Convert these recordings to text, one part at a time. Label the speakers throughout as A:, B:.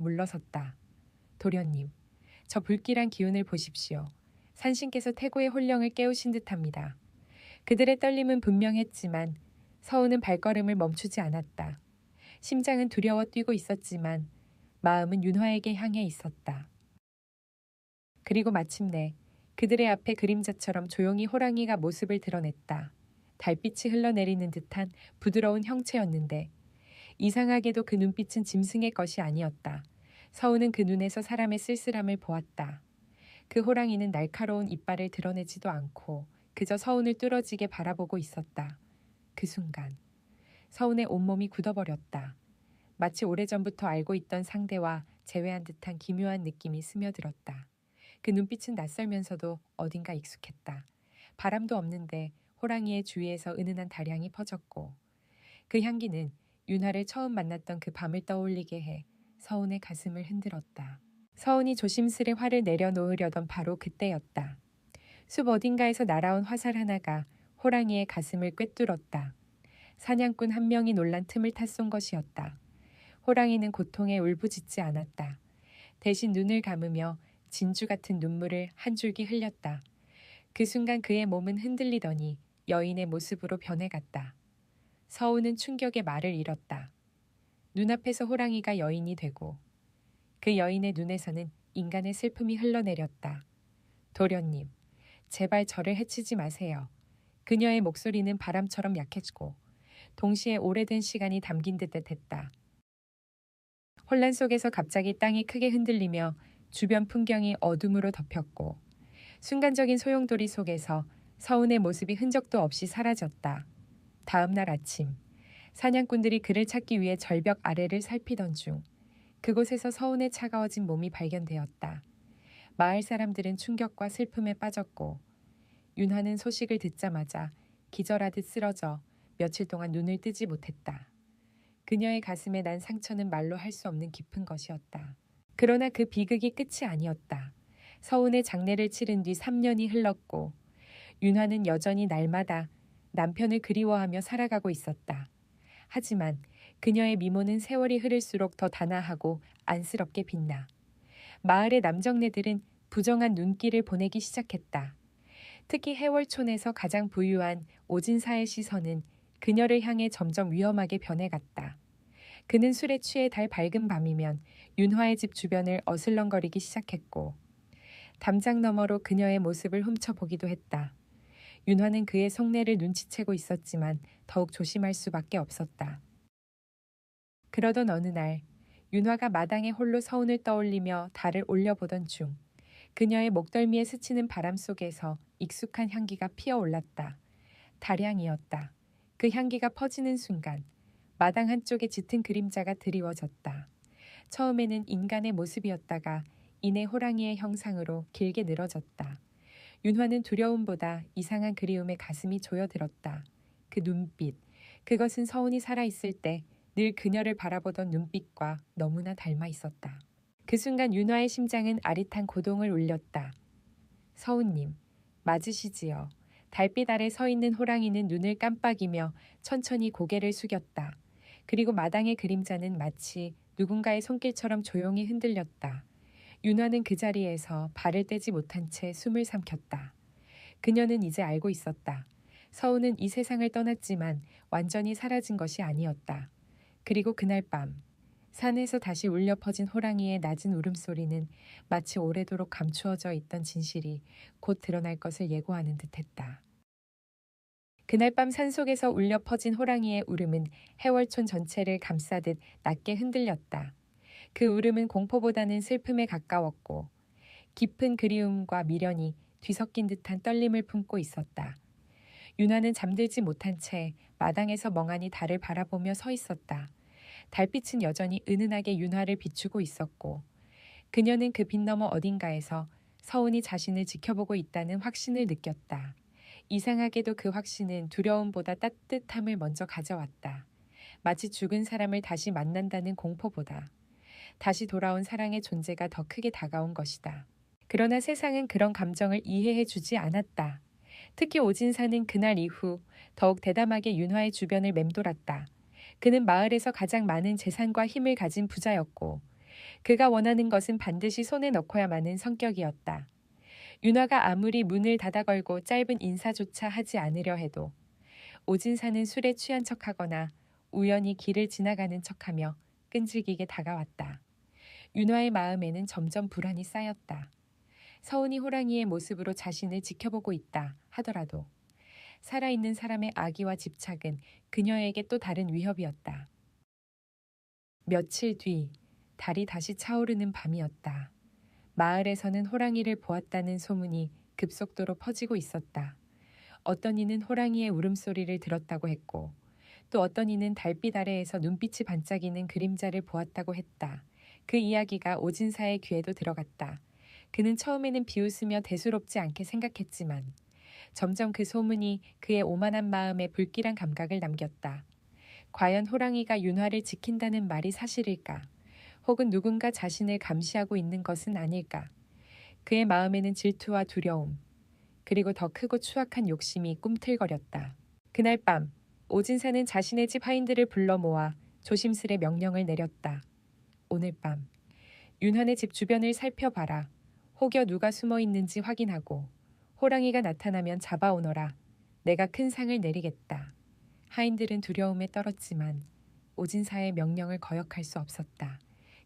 A: 물러섰다. 도련님, 저 불길한 기운을 보십시오. 산신께서 태고의 혼령을 깨우신 듯합니다. 그들의 떨림은 분명했지만 서우는 발걸음을 멈추지 않았다. 심장은 두려워 뛰고 있었지만 마음은 윤화에게 향해 있었다. 그리고 마침내 그들의 앞에 그림자처럼 조용히 호랑이가 모습을 드러냈다. 달빛이 흘러내리는 듯한 부드러운 형체였는데 이상하게도 그 눈빛은 짐승의 것이 아니었다. 서우는 그 눈에서 사람의 쓸쓸함을 보았다. 그 호랑이는 날카로운 이빨을 드러내지도 않고 그저 서운을 뚫어지게 바라보고 있었다. 그 순간 서운의 온몸이 굳어버렸다. 마치 오래전부터 알고 있던 상대와 재회한 듯한 기묘한 느낌이 스며들었다. 그 눈빛은 낯설면서도 어딘가 익숙했다. 바람도 없는데 호랑이의 주위에서 은은한 달향이 퍼졌고 그 향기는 윤화를 처음 만났던 그 밤을 떠올리게 해 서운의 가슴을 흔들었다. 서운이 조심스레 활을 내려놓으려던 바로 그때였다. 숲 어딘가에서 날아온 화살 하나가 호랑이의 가슴을 꿰뚫었다. 사냥꾼 한 명이 놀란 틈을 탔쏜 것이었다. 호랑이는 고통에 울부짖지 않았다. 대신 눈을 감으며 진주 같은 눈물을 한 줄기 흘렸다. 그 순간 그의 몸은 흔들리더니 여인의 모습으로 변해갔다. 서우는 충격에 말을 잃었다. 눈앞에서 호랑이가 여인이 되고 그 여인의 눈에서는 인간의 슬픔이 흘러내렸다. 도련님, 제발 저를 해치지 마세요. 그녀의 목소리는 바람처럼 약해지고 동시에 오래된 시간이 담긴 듯 했다. 혼란 속에서 갑자기 땅이 크게 흔들리며 주변 풍경이 어둠으로 덮였고 순간적인 소용돌이 속에서 서운의 모습이 흔적도 없이 사라졌다. 다음 날 아침, 사냥꾼들이 그를 찾기 위해 절벽 아래를 살피던 중 그곳에서 서운의 차가워진 몸이 발견되었다. 마을 사람들은 충격과 슬픔에 빠졌고 윤화는 소식을 듣자마자 기절하듯 쓰러져 며칠 동안 눈을 뜨지 못했다. 그녀의 가슴에 난 상처는 말로 할 수 없는 깊은 것이었다. 그러나 그 비극이 끝이 아니었다. 서운의 장례를 치른 뒤 3년이 흘렀고 윤화는 여전히 날마다 남편을 그리워하며 살아가고 있었다. 하지만 그녀의 미모는 세월이 흐를수록 더 단아하고 안쓰럽게 빛나. 마을의 남정네들은 부정한 눈길을 보내기 시작했다. 특히 해월촌에서 가장 부유한 오진사의 시선은 그녀를 향해 점점 위험하게 변해갔다. 그는 술에 취해 달 밝은 밤이면 윤화의 집 주변을 어슬렁거리기 시작했고 담장 너머로 그녀의 모습을 훔쳐보기도 했다. 윤화는 그의 속내를 눈치채고 있었지만 더욱 조심할 수밖에 없었다. 그러던 어느 날 윤화가 마당에 홀로 서운을 떠올리며 달을 올려보던 중 그녀의 목덜미에 스치는 바람 속에서 익숙한 향기가 피어올랐다. 달향이었다. 그 향기가 퍼지는 순간 마당 한쪽에 짙은 그림자가 드리워졌다. 처음에는 인간의 모습이었다가 이내 호랑이의 형상으로 길게 늘어졌다. 윤화는 두려움보다 이상한 그리움에 가슴이 조여들었다. 그 눈빛, 그것은 서운이 살아있을 때 늘 그녀를 바라보던 눈빛과 너무나 닮아 있었다. 그 순간 윤화의 심장은 아릿한 고동을 울렸다. 서운님, 맞으시지요. 달빛 아래 서 있는 호랑이는 눈을 깜빡이며 천천히 고개를 숙였다. 그리고 마당의 그림자는 마치 누군가의 손길처럼 조용히 흔들렸다. 윤화는 그 자리에서 발을 떼지 못한 채 숨을 삼켰다. 그녀는 이제 알고 있었다. 서우는 이 세상을 떠났지만 완전히 사라진 것이 아니었다. 그리고 그날 밤, 산에서 다시 울려 퍼진 호랑이의 낮은 울음소리는 마치 오래도록 감추어져 있던 진실이 곧 드러날 것을 예고하는 듯했다. 그날 밤 산속에서 울려 퍼진 호랑이의 울음은 해월촌 전체를 감싸듯 낮게 흔들렸다. 그 울음은 공포보다는 슬픔에 가까웠고 깊은 그리움과 미련이 뒤섞인 듯한 떨림을 품고 있었다. 윤화는 잠들지 못한 채 마당에서 멍하니 달을 바라보며 서 있었다. 달빛은 여전히 은은하게 윤화를 비추고 있었고 그녀는 그 빛 너머 어딘가에서 서운이 자신을 지켜보고 있다는 확신을 느꼈다. 이상하게도 그 확신은 두려움보다 따뜻함을 먼저 가져왔다. 마치 죽은 사람을 다시 만난다는 공포보다 다시 돌아온 사랑의 존재가 더 크게 다가온 것이다. 그러나 세상은 그런 감정을 이해해 주지 않았다. 특히 오진사는 그날 이후 더욱 대담하게 윤화의 주변을 맴돌았다. 그는 마을에서 가장 많은 재산과 힘을 가진 부자였고 그가 원하는 것은 반드시 손에 넣고야 마는 성격이었다. 윤화가 아무리 문을 닫아 걸고 짧은 인사조차 하지 않으려 해도 오진사는 술에 취한 척하거나 우연히 길을 지나가는 척하며 끈질기게 다가왔다. 윤화의 마음에는 점점 불안이 쌓였다. 서운이 호랑이의 모습으로 자신을 지켜보고 있다 하더라도 살아있는 사람의 악의와 집착은 그녀에게 또 다른 위협이었다. 며칠 뒤 달이 다시 차오르는 밤이었다. 마을에서는 호랑이를 보았다는 소문이 급속도로 퍼지고 있었다. 어떤 이는 호랑이의 울음소리를 들었다고 했고 또 어떤 이는 달빛 아래에서 눈빛이 반짝이는 그림자를 보았다고 했다. 그 이야기가 오진사의 귀에도 들어갔다. 그는 처음에는 비웃으며 대수롭지 않게 생각했지만 점점 그 소문이 그의 오만한 마음에 불길한 감각을 남겼다. 과연 호랑이가 윤화를 지킨다는 말이 사실일까? 혹은 누군가 자신을 감시하고 있는 것은 아닐까? 그의 마음에는 질투와 두려움, 그리고 더 크고 추악한 욕심이 꿈틀거렸다. 그날 밤 오진사는 자신의 집 하인들을 불러 모아 조심스레 명령을 내렸다. 오늘 밤 윤환의 집 주변을 살펴봐라. 혹여 누가 숨어 있는지 확인하고 호랑이가 나타나면 잡아오너라. 내가 큰 상을 내리겠다. 하인들은 두려움에 떨었지만 오진사의 명령을 거역할 수 없었다.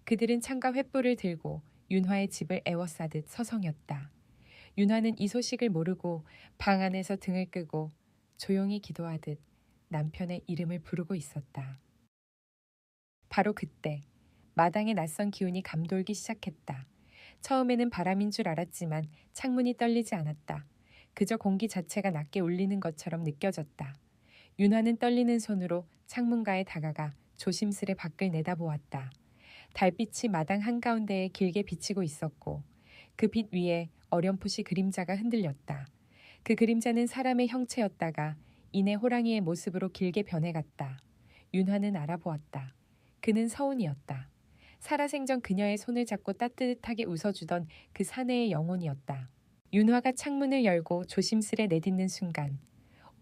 A: 그들은 창과 횃불을 들고 윤화의 집을 에워싸듯 서성였다. 윤화는 이 소식을 모르고 방 안에서 등을 끄고 조용히 기도하듯 남편의 이름을 부르고 있었다. 바로 그때 마당의 낯선 기운이 감돌기 시작했다. 처음에는 바람인 줄 알았지만 창문이 떨리지 않았다. 그저 공기 자체가 낮게 울리는 것처럼 느껴졌다. 윤화는 떨리는 손으로 창문가에 다가가 조심스레 밖을 내다보았다. 달빛이 마당 한가운데에 길게 비치고 있었고 그 빛 위에 어렴풋이 그림자가 흔들렸다. 그 그림자는 사람의 형체였다가 이내 호랑이의 모습으로 길게 변해갔다. 윤화는 알아보았다. 그는 서운이었다. 살아생전 그녀의 손을 잡고 따뜻하게 웃어주던 그 사내의 영혼이었다. 윤화가 창문을 열고 조심스레 내딛는 순간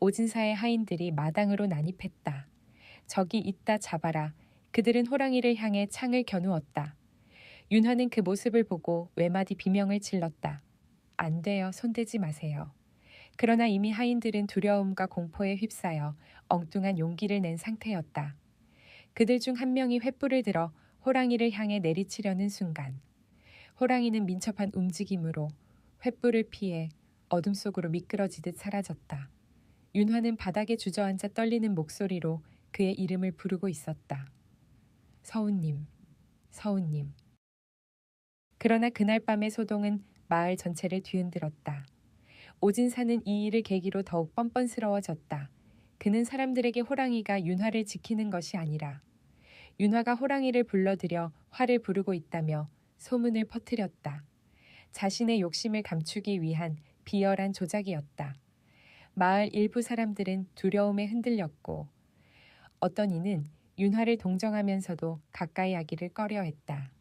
A: 오진사의 하인들이 마당으로 난입했다. 저기 있다 잡아라. 그들은 호랑이를 향해 창을 겨누었다. 윤화는 그 모습을 보고 외마디 비명을 질렀다. 안 돼요. 손대지 마세요. 그러나 이미 하인들은 두려움과 공포에 휩싸여 엉뚱한 용기를 낸 상태였다. 그들 중 한 명이 횃불을 들어 호랑이를 향해 내리치려는 순간 호랑이는 민첩한 움직임으로 횃불을 피해 어둠 속으로 미끄러지듯 사라졌다. 윤화는 바닥에 주저앉아 떨리는 목소리로 그의 이름을 부르고 있었다. 서운님, 서운님. 그러나 그날 밤의 소동은 마을 전체를 뒤흔들었다. 오진사는 이 일을 계기로 더욱 뻔뻔스러워졌다. 그는 사람들에게 호랑이가 윤화를 지키는 것이 아니라 윤화가 호랑이를 불러들여 화를 부르고 있다며 소문을 퍼뜨렸다. 자신의 욕심을 감추기 위한 비열한 조작이었다. 마을 일부 사람들은 두려움에 흔들렸고 어떤 이는 윤화를 동정하면서도 가까이 하기를 꺼려했다.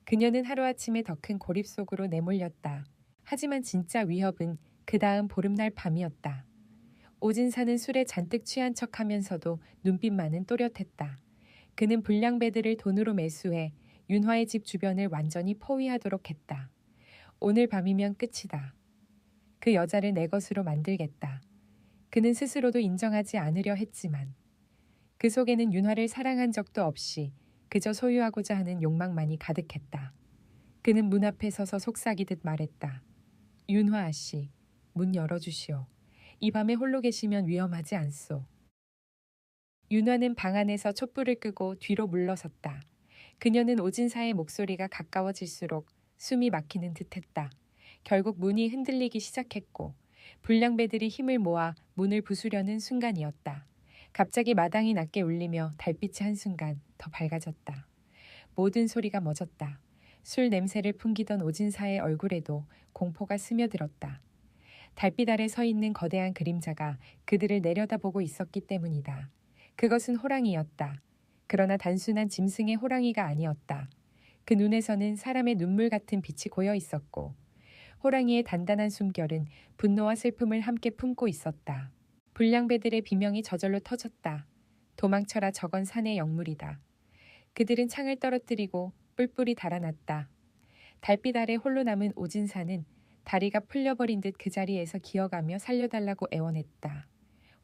A: 그녀는 하루아침에 더 큰 고립 속으로 내몰렸다. 하지만 진짜 위협은 그 다음 보름날 밤이었다. 오진사는 술에 잔뜩 취한 척하면서도 눈빛만은 또렷했다. 그는 불량배들을 돈으로 매수해 윤화의 집 주변을 완전히 포위하도록 했다. 오늘 밤이면 끝이다. 그 여자를 내 것으로 만들겠다. 그는 스스로도 인정하지 않으려 했지만 그 속에는 윤화를 사랑한 적도 없이 그저 소유하고자 하는 욕망만이 가득했다. 그는 문 앞에 서서 속삭이듯 말했다. 윤화 아씨, 문 열어주시오. 이 밤에 홀로 계시면 위험하지 않소. 윤화는 방 안에서 촛불을 끄고 뒤로 물러섰다. 그녀는 오진사의 목소리가 가까워질수록 숨이 막히는 듯했다. 결국 문이 흔들리기 시작했고 불량배들이 힘을 모아 문을 부수려는 순간이었다. 갑자기 마당이 낮게 울리며 달빛이 한순간 더 밝아졌다. 모든 소리가 멎었다. 술 냄새를 풍기던 오진사의 얼굴에도 공포가 스며들었다. 달빛 아래 서 있는 거대한 그림자가 그들을 내려다보고 있었기 때문이다. 그것은 호랑이였다. 그러나 단순한 짐승의 호랑이가 아니었다. 그 눈에서는 사람의 눈물 같은 빛이 고여 있었고 호랑이의 단단한 숨결은 분노와 슬픔을 함께 품고 있었다. 불량배들의 비명이 저절로 터졌다. 도망쳐라 저건 산의 영물이다. 그들은 창을 떨어뜨리고 뿔뿔이 달아났다. 달빛 아래 홀로 남은 오진사는 다리가 풀려버린 듯 그 자리에서 기어가며 살려달라고 애원했다.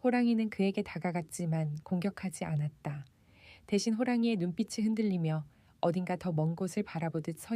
A: 호랑이는 그에게 다가갔지만 공격하지 않았다. 대신 호랑이의 눈빛이 흔들리며 어딘가 더 먼 곳을 바라보듯 서